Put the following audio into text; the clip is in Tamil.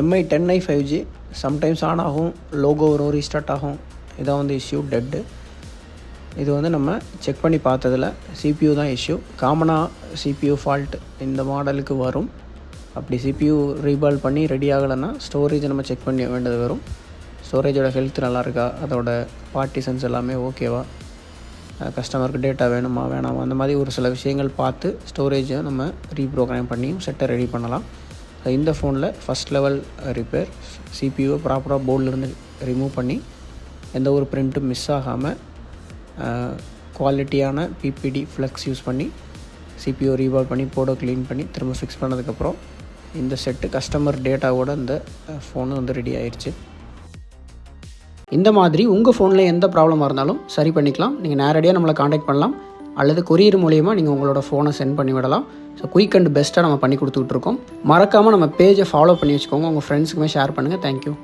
MI10i 5G சம்டைம்ஸ் ஆன் ஆகும், லோகோ வரும், ரீஸ்டார்ட் ஆகும். இதான் வந்து இஷ்யூ டெட்டு. இது வந்து நம்ம செக் பண்ணி பார்த்ததில் CPU தான் இஷ்யூ. காமனாக CPU ஃபால்ட் இந்த மாடலுக்கு வரும். அப்படி CPU ரீபால் பண்ணி ரெடி ஆகலைன்னா ஸ்டோரேஜை நம்ம செக் பண்ண வேண்டியது வரும். ஸ்டோரேஜோட ஹெல்த் நல்லா இருக்கா, அதோட பார்ட்டிஷன்ஸ் எல்லாமே ஓகேவா, கஸ்டமருக்கு டேட்டா வேணுமா வேணாமா, அந்த மாதிரி ஒரு சில விஷயங்கள் பார்த்து ஸ்டோரேஜை நம்ம ரீப்ரோக்ராம் பண்ணியும் செட்டை ரெடி பண்ணலாம். இந்த ஃபோனில் ஃபஸ்ட் லெவல் ரிப்பேர், CPU ப்ராப்பராக போர்ட்லேருந்து ரிமூவ் பண்ணி எந்த ஒரு பிரிண்ட்டும் மிஸ் ஆகாமல் குவாலிட்டியான PPD ஃப்ளெக்ஸ் யூஸ் பண்ணி CPU ரீபால் பண்ணி போர்டை க்ளீன் பண்ணி திரும்ப ஃபிக்ஸ் பண்ணதுக்கப்புறம் இந்த செட்டு கஸ்டமர் டேட்டாவோட இந்த ஃபோனு வந்து ரெடி ஆயிடுச்சு. இந்த மாதிரி உங்கள் ஃபோனில் எந்த ப்ராப்ளமாக இருந்தாலும் சரி பண்ணிக்கலாம். நீங்கள் நேரடியாக நம்மளை காண்டாக்ட் பண்ணலாம், அல்லது கொரியர் மூலிமா நீங்கள் உங்களோட ஃபோனை சென்ட் பண்ணி விடலாம். ஸோ குயிக் அண்ட் பெஸ்ட்டாக நம்ம பண்ணி கொடுத்துட்ருக்கோம். மறக்காமல் நம்ம பேஜை ஃபாலோ பண்ணி வச்சுக்கோங்க. உங்கள் ஃப்ரெண்ட்ஸுக்குமே ஷேர் பண்ணுங்கள். தேங்க்யூ.